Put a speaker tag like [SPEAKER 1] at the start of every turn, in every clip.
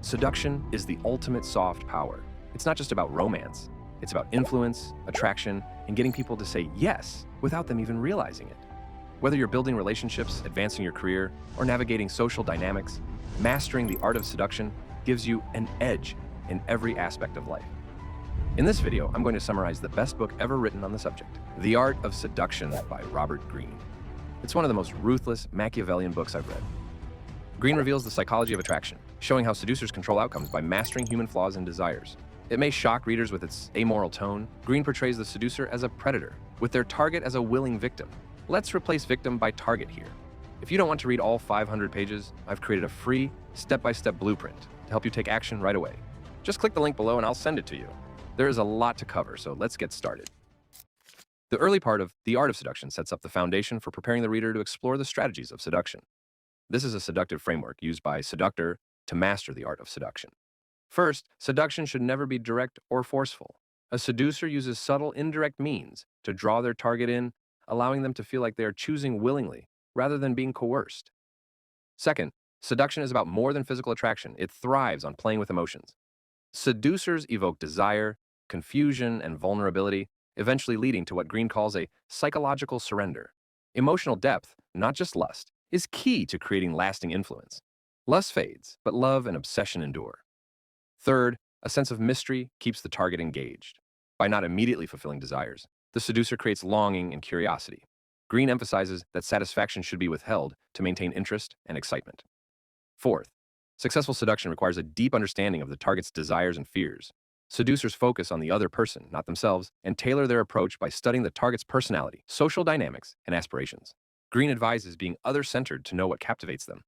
[SPEAKER 1] Seduction is the ultimate soft power. It's not just about romance. It's about influence, attraction, and getting people to say yes without them even realizing it. Whether you're building relationships, advancing your career, or navigating social dynamics, mastering the art of seduction gives you an edge in every aspect of life. In this video, I'm going to summarize the best book ever written on the subject, The Art of Seduction by Robert Greene. It's one of the most ruthless, Machiavellian books I've read. Greene reveals the psychology of attraction, showing how seducers control outcomes by mastering human flaws and desires. It may shock readers with its amoral tone. Greene portrays the seducer as a predator, with their target as a willing victim. Let's replace victim by target here. If you don't want to read all 500 pages, I've created a free, step-by-step blueprint to help you take action right away. Just click the link below and I'll send it to you. There is a lot to cover, so let's get started. The early part of The Art of Seduction sets up the foundation for preparing the reader to explore the strategies of seduction. This is a seductive framework used by a seductor to master the art of seduction. First, seduction should never be direct or forceful. A seducer uses subtle, indirect means to draw their target in, allowing them to feel like they are choosing willingly rather than being coerced. Second, seduction is about more than physical attraction. It thrives on playing with emotions. Seducers evoke desire, confusion, and vulnerability, eventually leading to what Greene calls a psychological surrender. Emotional depth, not just lust, is key to creating lasting influence. Lust fades, but love and obsession endure. Third, a sense of mystery keeps the target engaged. By not immediately fulfilling desires, the seducer creates longing and curiosity. Greene emphasizes that satisfaction should be withheld to maintain interest and excitement. Fourth, successful seduction requires a deep understanding of the target's desires and fears. Seducers focus on the other person, not themselves, and tailor their approach by studying the target's personality, social dynamics, and aspirations. Greene advises being other-centered to know what captivates them.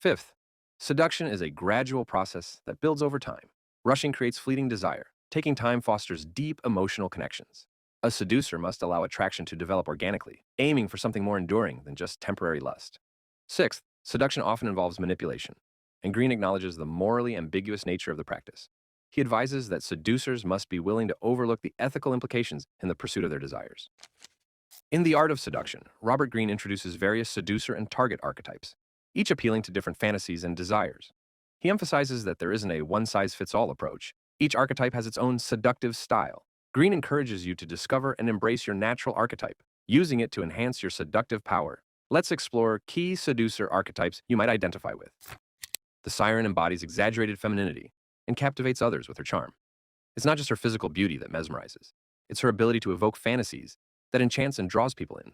[SPEAKER 1] Fifth, seduction is a gradual process that builds over time. Rushing creates fleeting desire. Taking time fosters deep emotional connections. A seducer must allow attraction to develop organically, aiming for something more enduring than just temporary lust. Sixth, seduction often involves manipulation, and Greene acknowledges the morally ambiguous nature of the practice. He advises that seducers must be willing to overlook the ethical implications in the pursuit of their desires. In The Art of Seduction, Robert Greene introduces various seducer and target archetypes, each appealing to different fantasies and desires. He emphasizes that there isn't a one-size-fits-all approach. Each archetype has its own seductive style. Greene encourages you to discover and embrace your natural archetype, using it to enhance your seductive power. Let's explore key seducer archetypes you might identify with. The siren embodies exaggerated femininity and captivates others with her charm. It's not just her physical beauty that mesmerizes. It's her ability to evoke fantasies that enchants and draws people in.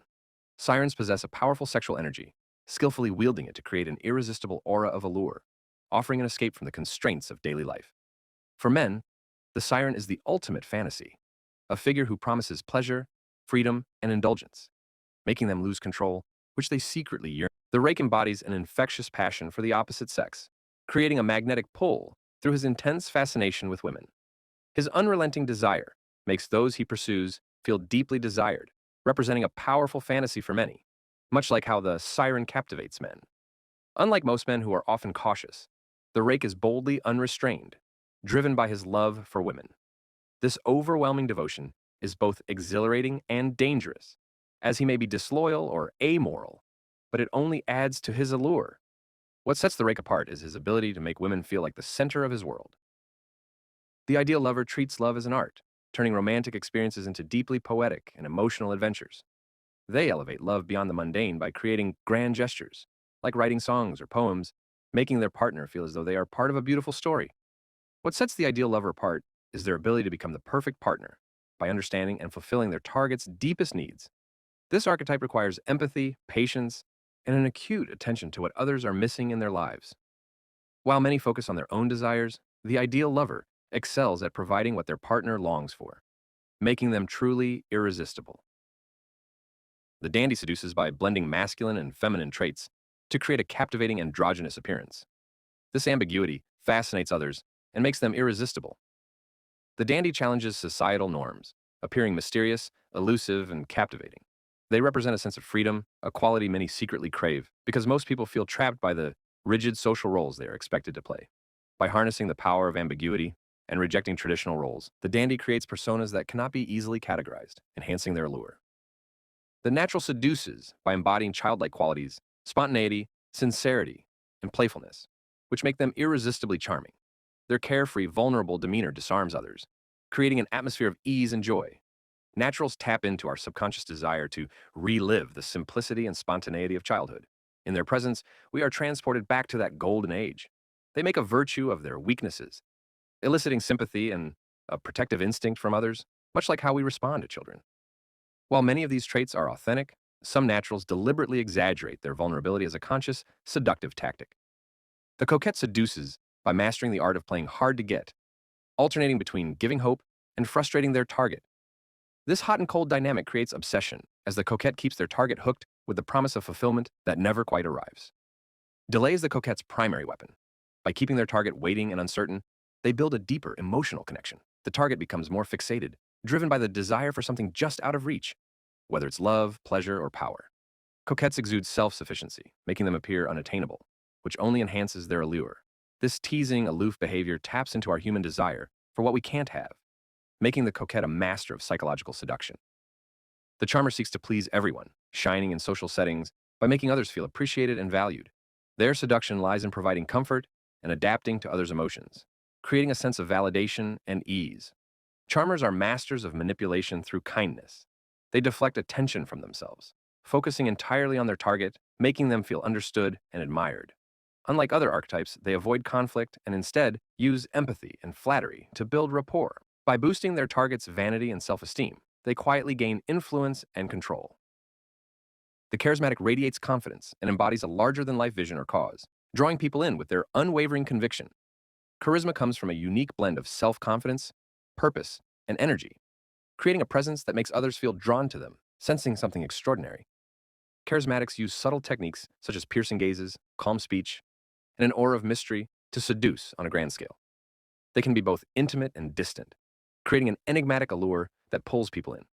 [SPEAKER 1] Sirens possess a powerful sexual energy, skillfully wielding it to create an irresistible aura of allure, offering an escape from the constraints of daily life. For men, the siren is the ultimate fantasy, a figure who promises pleasure, freedom, and indulgence, making them lose control, which they secretly yearn. The rake embodies an infectious passion for the opposite sex, creating a magnetic pull through his intense fascination with women. His unrelenting desire makes those he pursues feel deeply desired, representing a powerful fantasy for many, much like how the siren captivates men. Unlike most men who are often cautious, the rake is boldly unrestrained, driven by his love for women. This overwhelming devotion is both exhilarating and dangerous, as he may be disloyal or amoral, but it only adds to his allure. What sets the rake apart is his ability to make women feel like the center of his world. The ideal lover treats love as an art, turning romantic experiences into deeply poetic and emotional adventures. They elevate love beyond the mundane by creating grand gestures, like writing songs or poems, making their partner feel as though they are part of a beautiful story. What sets the ideal lover apart is their ability to become the perfect partner by understanding and fulfilling their target's deepest needs. This archetype requires empathy, patience, and an acute attention to what others are missing in their lives. While many focus on their own desires, the ideal lover excels at providing what their partner longs for, making them truly irresistible. The dandy seduces by blending masculine and feminine traits to create a captivating androgynous appearance. This ambiguity fascinates others and makes them irresistible. The dandy challenges societal norms, appearing mysterious, elusive, and captivating. They represent a sense of freedom, a quality many secretly crave, because most people feel trapped by the rigid social roles they are expected to play. By harnessing the power of ambiguity and rejecting traditional roles, the dandy creates personas that cannot be easily categorized, enhancing their allure. The natural seduces by embodying childlike qualities, spontaneity, sincerity, and playfulness. which make them irresistibly charming. Their carefree, vulnerable demeanor disarms others, creating an atmosphere of ease and joy. Naturals tap into our subconscious desire to relive the simplicity and spontaneity of childhood. In their presence, we are transported back to that golden age. They make a virtue of their weaknesses, eliciting sympathy and a protective instinct from others, much like how we respond to children. While many of these traits are authentic, some naturals deliberately exaggerate their vulnerability as a conscious, seductive tactic. The coquette seduces by mastering the art of playing hard to get, alternating between giving hope and frustrating their target. This hot and cold dynamic creates obsession, as the coquette keeps their target hooked with the promise of fulfillment that never quite arrives. Delay is the coquette's primary weapon. By keeping their target waiting and uncertain, they build a deeper emotional connection. The target becomes more fixated, driven by the desire for something just out of reach, whether it's love, pleasure, or power. Coquettes exude self-sufficiency, making them appear unattainable, which only enhances their allure. This teasing, aloof behavior taps into our human desire for what we can't have, making the coquette a master of psychological seduction. The charmer seeks to please everyone, shining in social settings by making others feel appreciated and valued. Their seduction lies in providing comfort and adapting to others' emotions, creating a sense of validation and ease. Charmers are masters of manipulation through kindness. They deflect attention from themselves, focusing entirely on their target, making them feel understood and admired. Unlike other archetypes, they avoid conflict and instead use empathy and flattery to build rapport. By boosting their target's vanity and self-esteem, they quietly gain influence and control. The charismatic radiates confidence and embodies a larger-than-life vision or cause, drawing people in with their unwavering conviction. Charisma comes from a unique blend of self-confidence, purpose, and energy, creating a presence that makes others feel drawn to them, sensing something extraordinary. Charismatics use subtle techniques such as piercing gazes, calm speech, and an aura of mystery to seduce on a grand scale. They can be both intimate and distant, creating an enigmatic allure that pulls people in.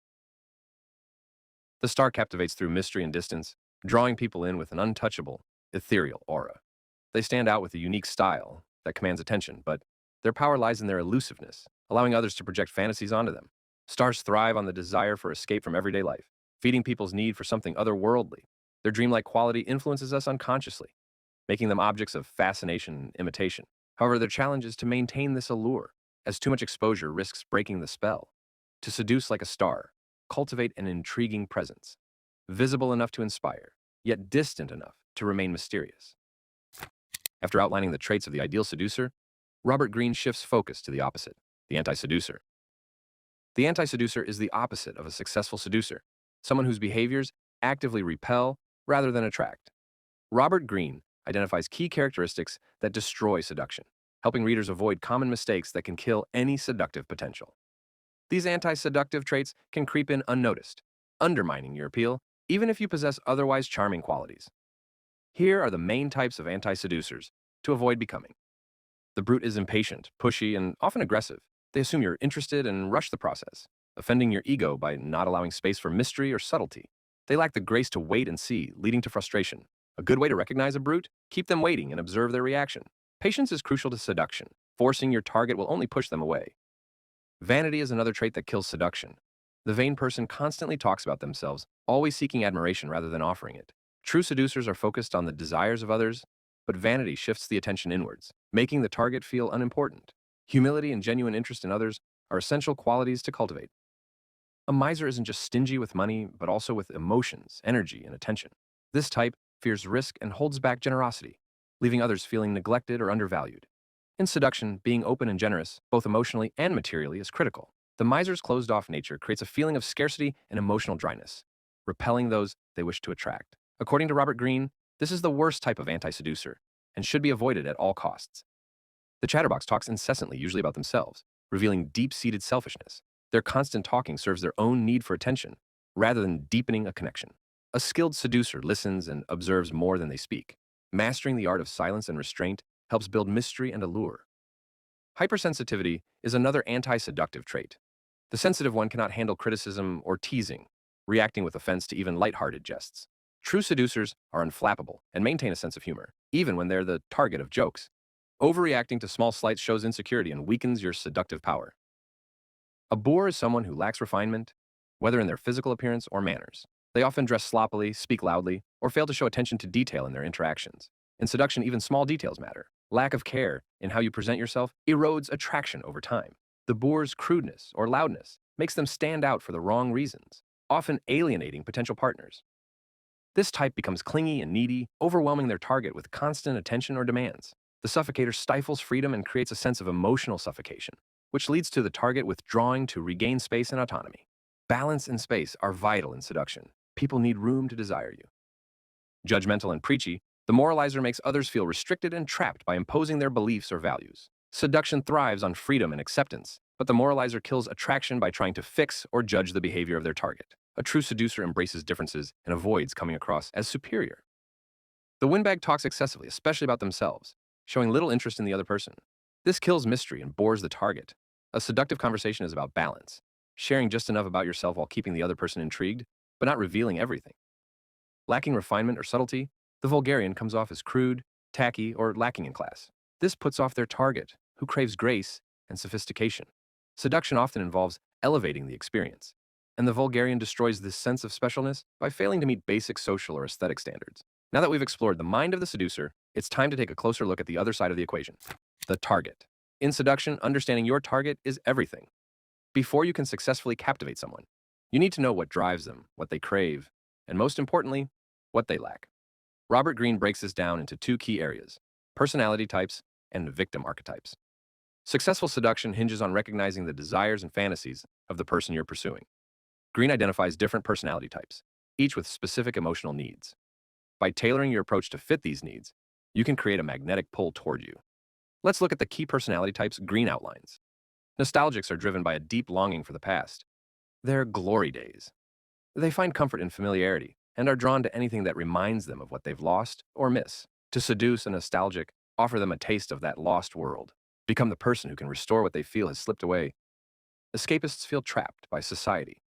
[SPEAKER 1] The star captivates through mystery and distance, drawing people in with an untouchable, ethereal aura. They stand out with a unique style that commands attention, but their power lies in their elusiveness, allowing others to project fantasies onto them. Stars thrive on the desire for escape from everyday life, feeding people's need for something otherworldly. Their dreamlike quality influences us unconsciously, making them objects of fascination and imitation. However, their challenge is to maintain this allure, as too much exposure risks breaking the spell. To seduce like a star, cultivate an intriguing presence, visible enough to inspire, yet distant enough to remain mysterious. After outlining the traits of the ideal seducer, Robert Greene shifts focus to the opposite, the anti-seducer. The anti-seducer is the opposite of a successful seducer, someone whose behaviors actively repel rather than attract. Robert Greene identifies key characteristics that destroy seduction, helping readers avoid common mistakes that can kill any seductive potential. These anti-seductive traits can creep in unnoticed, undermining your appeal, even if you possess otherwise charming qualities. Here are the main types of anti-seducers to avoid becoming. The brute is impatient, pushy, and often aggressive. They assume you're interested and rush the process, offending your ego by not allowing space for mystery or subtlety. They lack the grace to wait and see, leading to frustration. A good way to recognize a brute? Keep them waiting and observe their reaction. Patience is crucial to seduction. Forcing your target will only push them away. Vanity is another trait that kills seduction. The vain person constantly talks about themselves, always seeking admiration rather than offering it. True seducers are focused on the desires of others, but vanity shifts the attention inwards, making the target feel unimportant. Humility and genuine interest in others are essential qualities to cultivate. A miser isn't just stingy with money, but also with emotions, energy, and attention. This type fears risk and holds back generosity, leaving others feeling neglected or undervalued. In seduction, being open and generous, both emotionally and materially, is critical. The miser's closed-off nature creates a feeling of scarcity and emotional dryness, repelling those they wish to attract. According to Robert Greene, this is the worst type of anti-seducer and should be avoided at all costs. The chatterbox talks incessantly, usually about themselves, revealing deep-seated selfishness. Their constant talking serves their own need for attention, rather than deepening a connection. A skilled seducer listens and observes more than they speak. Mastering the art of silence and restraint helps build mystery and allure. Hypersensitivity is another anti-seductive trait. The sensitive one cannot handle criticism or teasing, reacting with offense to even lighthearted jests. True seducers are unflappable and maintain a sense of humor, even when they're the target of jokes. Overreacting to small slights shows insecurity and weakens your seductive power. A boor is someone who lacks refinement, whether in their physical appearance or manners. They often dress sloppily, speak loudly, or fail to show attention to detail in their interactions. In seduction, even small details matter. Lack of care in how you present yourself erodes attraction over time. The boor's crudeness or loudness makes them stand out for the wrong reasons, often alienating potential partners. This type becomes clingy and needy, overwhelming their target with constant attention or demands. The suffocator stifles freedom and creates a sense of emotional suffocation, which leads to the target withdrawing to regain space and autonomy. Balance and space are vital in seduction. People need room to desire you. Judgmental and preachy, the moralizer makes others feel restricted and trapped by imposing their beliefs or values. Seduction thrives on freedom and acceptance, but the moralizer kills attraction by trying to fix or judge the behavior of their target. A true seducer embraces differences and avoids coming across as superior. The windbag talks excessively, especially about themselves, showing little interest in the other person. This kills mystery and bores the target. A seductive conversation is about balance, sharing just enough about yourself while keeping the other person intrigued, but not revealing everything. Lacking refinement or subtlety, the vulgarian comes off as crude, tacky, or lacking in class. This puts off their target, who craves grace and sophistication. Seduction often involves elevating the experience, and the vulgarian destroys this sense of specialness by failing to meet basic social or aesthetic standards. Now that we've explored the mind of the seducer, it's time to take a closer look at the other side of the equation, the target. In seduction, understanding your target is everything. Before you can successfully captivate someone, you need to know what drives them, what they crave, and most importantly, what they lack. Robert Greene breaks this down into two key areas: personality types and victim archetypes. Successful seduction hinges on recognizing the desires and fantasies of the person you're pursuing. Greene identifies different personality types, each with specific emotional needs. By tailoring your approach to fit these needs, you can create a magnetic pull toward you. Let's look at the key personality types Greene outlines. Nostalgics are driven by a deep longing for the past. They're glory days. They find comfort in familiarity and are drawn to anything that reminds them of what they've lost or miss. To seduce a nostalgic, offer them a taste of that lost world. Become the person who can restore what they feel has slipped away. Escapists feel trapped by society,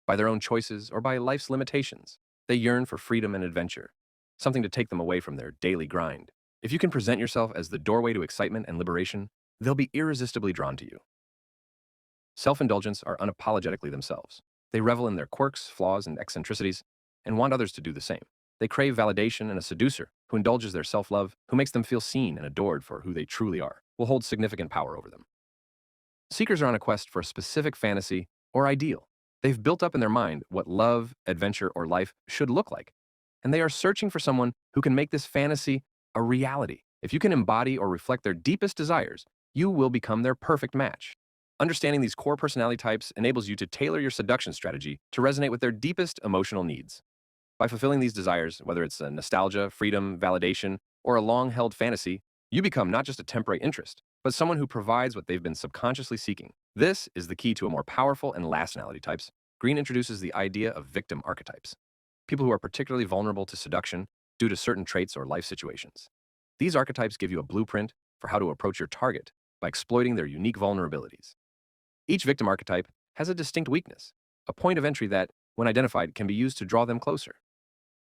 [SPEAKER 1] by their own choices, or by life's limitations. They yearn for freedom and adventure, something to take them away from their daily grind. If you can present yourself as the doorway to excitement and liberation, they'll be irresistibly drawn to you. Self-indulgents are unapologetically themselves. They revel in their quirks, flaws, and eccentricities, and want others to do the same. They crave validation, and a seducer who indulges their self-love, who makes them feel seen and adored for who they truly are, will hold significant power over them. Seekers are on a quest for a specific fantasy or ideal. They've built up in their mind what love, adventure, or life should look like, and they are searching for someone who can make this fantasy a reality. If you can embody or reflect their deepest desires, you will become their perfect match. Understanding these core personality types enables you to tailor your seduction strategy to resonate with their deepest emotional needs. By fulfilling these desires, whether it's a nostalgia, freedom, validation, or a long-held fantasy, you become not just a temporary interest, but someone who provides what they've been subconsciously seeking. This is the key to a more powerful and lasting personality types. Greene introduces the idea of victim archetypes, people who are particularly vulnerable to seduction due to certain traits or life situations. These archetypes give you a blueprint for how to approach your target by exploiting their unique vulnerabilities. Each victim archetype has a distinct weakness, a point of entry that, when identified, can be used to draw them closer.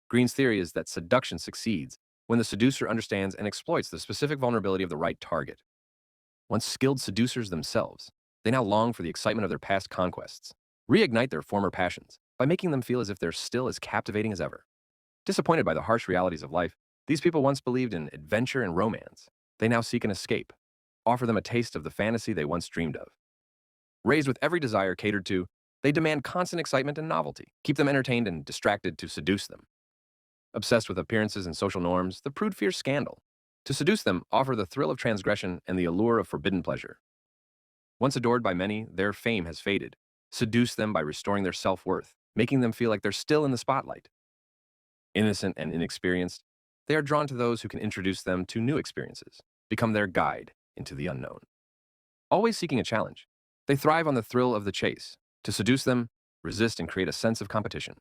[SPEAKER 1] Greene's theory is that seduction succeeds when the seducer understands and exploits the specific vulnerability of the right target. Once skilled seducers themselves, they now long for the excitement of their past conquests, reignite their former passions by making them feel as if they're still as captivating as ever. Disappointed by the harsh realities of life, these people once believed in adventure and romance. They now seek an escape. Offer them a taste of the fantasy they once dreamed of. Raised with every desire catered to, they demand constant excitement and novelty. Keep them entertained and distracted to seduce them. Obsessed with appearances and social norms, the prude fears scandal. To seduce them, offer the thrill of transgression and the allure of forbidden pleasure. Once adored by many, their fame has faded. Seduce them by restoring their self-worth, making them feel like they're still in the spotlight. Innocent and inexperienced, they are drawn to those who can introduce them to new experiences, become their guide into the unknown. Always seeking a challenge, they thrive on the thrill of the chase. To seduce them, resist and create a sense of competition.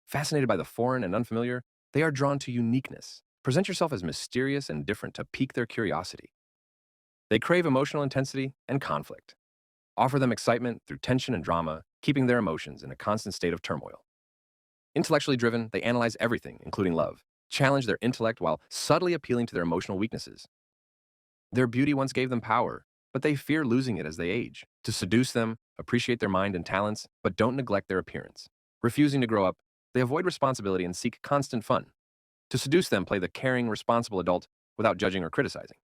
[SPEAKER 1] Fascinated by the foreign and unfamiliar, they are drawn to uniqueness. Present yourself as mysterious and different to pique their curiosity. They crave emotional intensity and conflict. Offer them excitement through tension and drama, keeping their emotions in a constant state of turmoil. Intellectually driven, they analyze everything, including love, challenge their intellect while subtly appealing to their emotional weaknesses. Their beauty once gave them power, but they fear losing it as they age. To seduce them, appreciate their mind and talents, but don't neglect their appearance. Refusing to grow up, they avoid responsibility and seek constant fun. To seduce them, play the caring, responsible adult without judging or criticizing.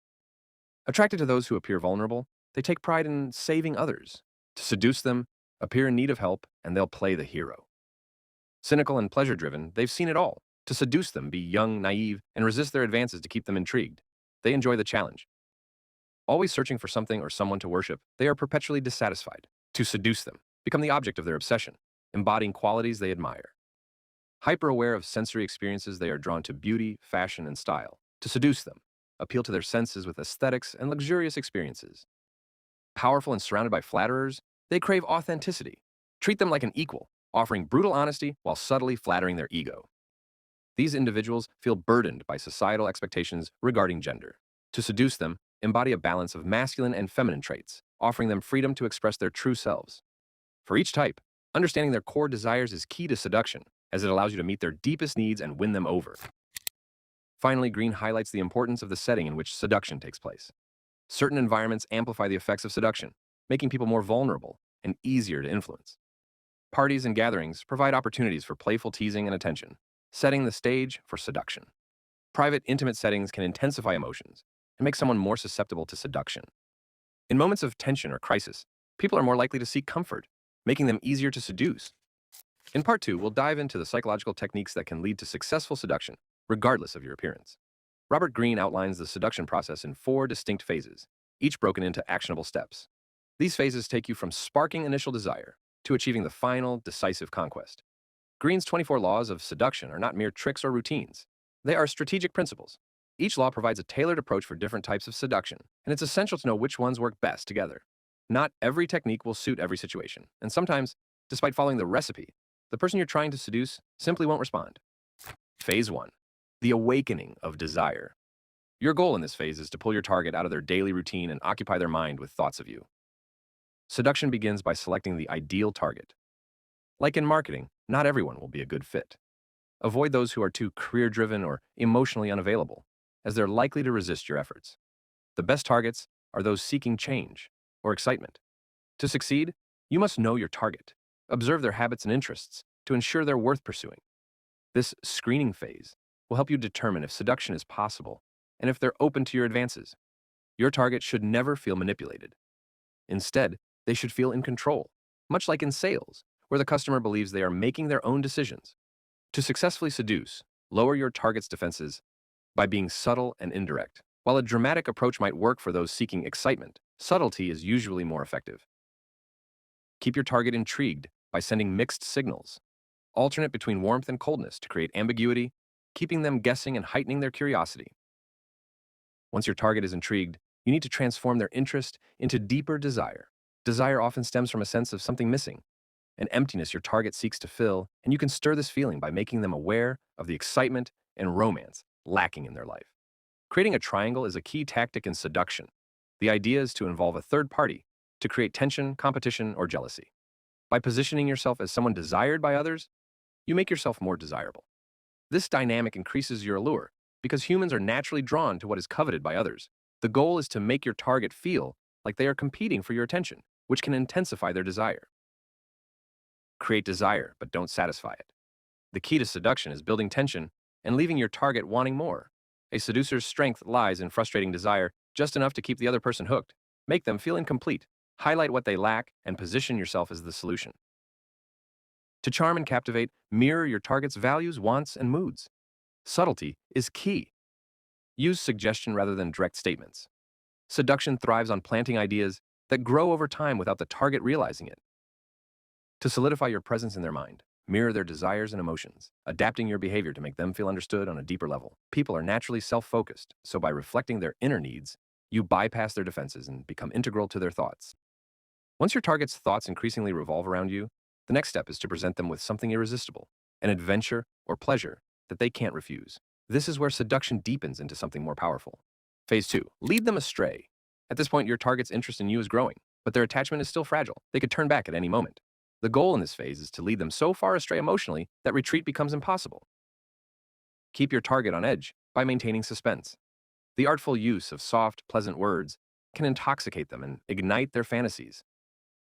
[SPEAKER 1] Attracted to those who appear vulnerable, they take pride in saving others. To seduce them, appear in need of help, and they'll play the hero. Cynical and pleasure-driven, they've seen it all. To seduce them, be young, naive, and resist their advances to keep them intrigued. They enjoy the challenge. Always searching for something or someone to worship, they are perpetually dissatisfied. To seduce them, become the object of their obsession, embodying qualities they admire. Hyper-aware of sensory experiences, they are drawn to beauty, fashion, and style. To seduce them, appeal to their senses with aesthetics and luxurious experiences. Powerful and surrounded by flatterers, they crave authenticity. Treat them like an equal, offering brutal honesty while subtly flattering their ego. These individuals feel burdened by societal expectations regarding gender. To seduce them, embody a balance of masculine and feminine traits, offering them freedom to express their true selves. For each type, understanding their core desires is key to seduction, as it allows you to meet their deepest needs and win them over. Finally, Greene highlights the importance of the setting in which seduction takes place. Certain environments amplify the effects of seduction, making people more vulnerable and easier to influence. Parties and gatherings provide opportunities for playful teasing and attention, setting the stage for seduction. Private, intimate settings can intensify emotions and make someone more susceptible to seduction. In moments of tension or crisis, people are more likely to seek comfort, making them easier to seduce. In part 2, we'll dive into the psychological techniques that can lead to successful seduction, regardless of your appearance. Robert Greene outlines the seduction process in 4 distinct phases, each broken into actionable steps. These phases take you from sparking initial desire to achieving the final, decisive conquest. Greene's 24 laws of seduction are not mere tricks or routines. They are strategic principles. Each law provides a tailored approach for different types of seduction, and it's essential to know which ones work best together. Not every technique will suit every situation, and sometimes, despite following the recipe, the person you're trying to seduce simply won't respond. Phase 1. The awakening of desire. Your goal in this phase is to pull your target out of their daily routine and occupy their mind with thoughts of you. Seduction begins by selecting the ideal target. Like in marketing, not everyone will be a good fit. Avoid those who are too career-driven or emotionally unavailable, as they're likely to resist your efforts. The best targets are those seeking change or excitement. To succeed, you must know your target, observe their habits and interests to ensure they're worth pursuing. This screening phase will help you determine if seduction is possible and if they're open to your advances. Your target should never feel manipulated. Instead, they should feel in control, much like in sales, where the customer believes they are making their own decisions. To successfully seduce, lower your target's defenses by being subtle and indirect. While a dramatic approach might work for those seeking excitement, subtlety is usually more effective. Keep your target intrigued by sending mixed signals. Alternate between warmth and coldness to create ambiguity, keeping them guessing and heightening their curiosity. Once your target is intrigued, you need to transform their interest into deeper desire. Desire often stems from a sense of something missing, an emptiness your target seeks to fill, and you can stir this feeling by making them aware of the excitement and romance lacking in their life. Creating a triangle is a key tactic in seduction. The idea is to involve a third party to create tension, competition, or jealousy. By positioning yourself as someone desired by others, you make yourself more desirable. This dynamic increases your allure because humans are naturally drawn to what is coveted by others. The goal is to make your target feel like they are competing for your attention, which can intensify their desire. Create desire, but don't satisfy it. The key to seduction is building tension and leaving your target wanting more. A seducer's strength lies in frustrating desire just enough to keep the other person hooked. Make them feel incomplete, highlight what they lack, and position yourself as the solution. To charm and captivate, mirror your target's values, wants, and moods. Subtlety is key. Use suggestion rather than direct statements. Seduction thrives on planting ideas that grow over time without the target realizing it. To solidify your presence in their mind, mirror their desires and emotions, adapting your behavior to make them feel understood on a deeper level. People are naturally self-focused, so by reflecting their inner needs, you bypass their defenses and become integral to their thoughts. Once your target's thoughts increasingly revolve around you, the next step is to present them with something irresistible, an adventure or pleasure that they can't refuse. This is where seduction deepens into something more powerful. Phase 2. Lead them astray. At this point, your target's interest in you is growing, but their attachment is still fragile. They could turn back at any moment. The goal in this phase is to lead them so far astray emotionally that retreat becomes impossible. Keep your target on edge by maintaining suspense. The artful use of soft, pleasant words can intoxicate them and ignite their fantasies.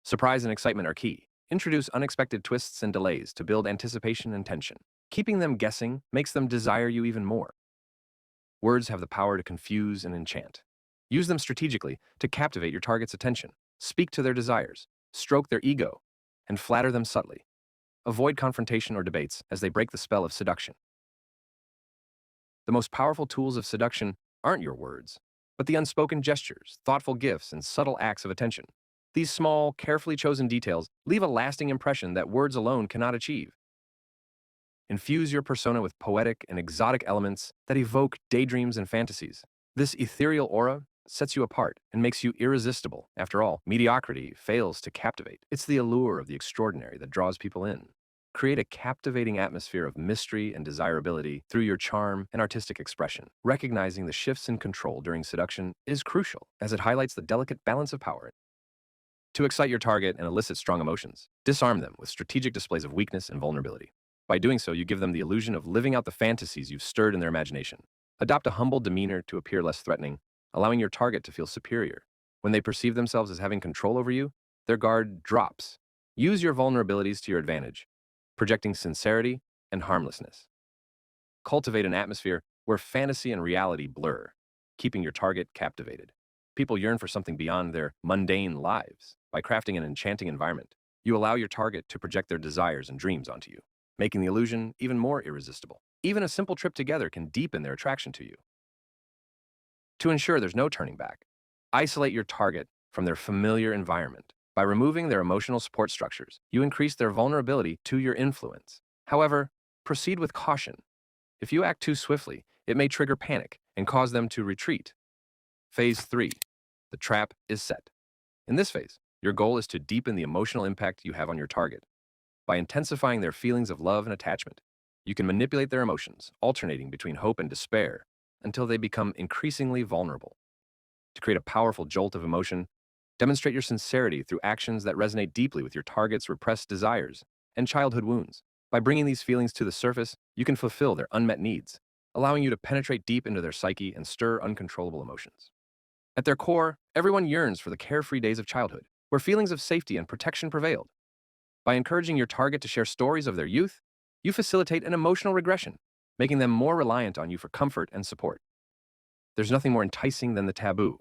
[SPEAKER 1] Surprise and excitement are key. Introduce unexpected twists and delays to build anticipation and tension. Keeping them guessing makes them desire you even more. Words have the power to confuse and enchant. Use them strategically to captivate your target's attention. Speak to their desires, stroke their ego, and flatter them subtly. Avoid confrontation or debates as they break the spell of seduction. The most powerful tools of seduction aren't your words, but the unspoken gestures, thoughtful gifts, and subtle acts of attention. These small, carefully chosen details leave a lasting impression that words alone cannot achieve. Infuse your persona with poetic and exotic elements that evoke daydreams and fantasies. This ethereal aura sets you apart and makes you irresistible. After all, mediocrity fails to captivate. It's the allure of the extraordinary that draws people in. Create a captivating atmosphere of mystery and desirability through your charm and artistic expression. Recognizing the shifts in control during seduction is crucial, as it highlights the delicate balance of power. To excite your target and elicit strong emotions, disarm them with strategic displays of weakness and vulnerability. By doing so, you give them the illusion of living out the fantasies you've stirred in their imagination. Adopt a humble demeanor to appear less threatening, allowing your target to feel superior. When they perceive themselves as having control over you, their guard drops. Use your vulnerabilities to your advantage, projecting sincerity and harmlessness. Cultivate an atmosphere where fantasy and reality blur, keeping your target captivated. People yearn for something beyond their mundane lives. By crafting an enchanting environment, you allow your target to project their desires and dreams onto you, making the illusion even more irresistible. Even a simple trip together can deepen their attraction to you. To ensure there's no turning back, isolate your target from their familiar environment. By removing their emotional support structures, you increase their vulnerability to your influence. However, proceed with caution. If you act too swiftly, it may trigger panic and cause them to retreat. Phase 3. The trap is set. In this phase, your goal is to deepen the emotional impact you have on your target. By intensifying their feelings of love and attachment, you can manipulate their emotions, alternating between hope and despair, until they become increasingly vulnerable. To create a powerful jolt of emotion, demonstrate your sincerity through actions that resonate deeply with your target's repressed desires and childhood wounds. By bringing these feelings to the surface, you can fulfill their unmet needs, allowing you to penetrate deep into their psyche and stir uncontrollable emotions. At their core, everyone yearns for the carefree days of childhood, where feelings of safety and protection prevailed. By encouraging your target to share stories of their youth, you facilitate an emotional regression, making them more reliant on you for comfort and support. There's nothing more enticing than the taboo.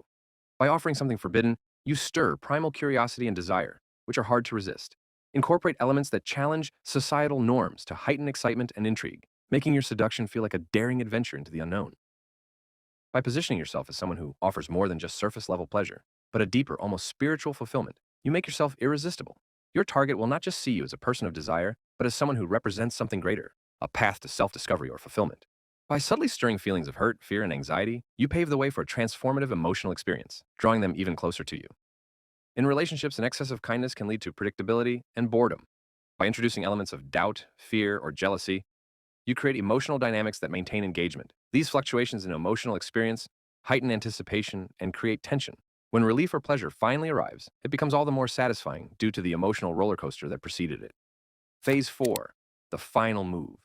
[SPEAKER 1] By offering something forbidden, you stir primal curiosity and desire, which are hard to resist. Incorporate elements that challenge societal norms to heighten excitement and intrigue, making your seduction feel like a daring adventure into the unknown. By positioning yourself as someone who offers more than just surface-level pleasure, but a deeper, almost spiritual fulfillment, you make yourself irresistible. Your target will not just see you as a person of desire, but as someone who represents something greater, a path to self-discovery or fulfillment. By subtly stirring feelings of hurt, fear, and anxiety, you pave the way for a transformative emotional experience, drawing them even closer to you. In relationships, an excess of kindness can lead to predictability and boredom. By introducing elements of doubt, fear, or jealousy, you create emotional dynamics that maintain engagement. These fluctuations in emotional experience heighten anticipation and create tension. When relief or pleasure finally arrives, it becomes all the more satisfying due to the emotional roller coaster that preceded it. Phase 4. The final move.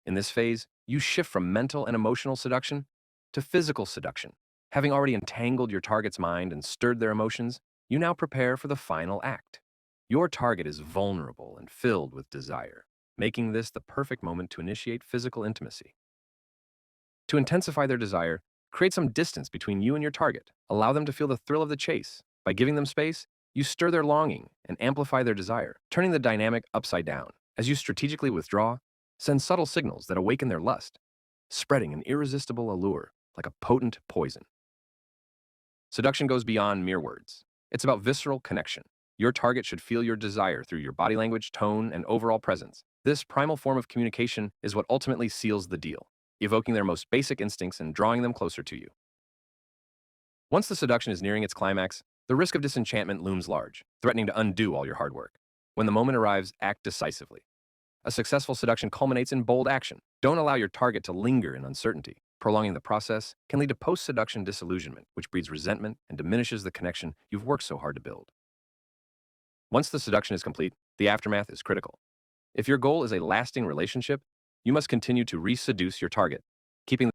[SPEAKER 1] In this phase, you shift from mental and emotional seduction to physical seduction. Having already entangled your target's mind and stirred their emotions, you now prepare for the final act. Your target is vulnerable and filled with desire, making this the perfect moment to initiate physical intimacy. To intensify their desire, create some distance between you and your target. Allow them to feel the thrill of the chase. By giving them space, you stir their longing and amplify their desire, turning the dynamic upside down. As you strategically withdraw, send subtle signals that awaken their lust, spreading an irresistible allure like a potent poison. Seduction goes beyond mere words. It's about visceral connection. Your target should feel your desire through your body language, tone, and overall presence. This primal form of communication is what ultimately seals the deal, evoking their most basic instincts and drawing them closer to you. Once the seduction is nearing its climax, the risk of disenchantment looms large, threatening to undo all your hard work. When the moment arrives, act decisively. A successful seduction culminates in bold action. Don't allow your target to linger in uncertainty. Prolonging the process can lead to post-seduction disillusionment, which breeds resentment and diminishes the connection you've worked so hard to build. Once the seduction is complete, the aftermath is critical. If your goal is a lasting relationship, you must continue to re-seduce your target, keeping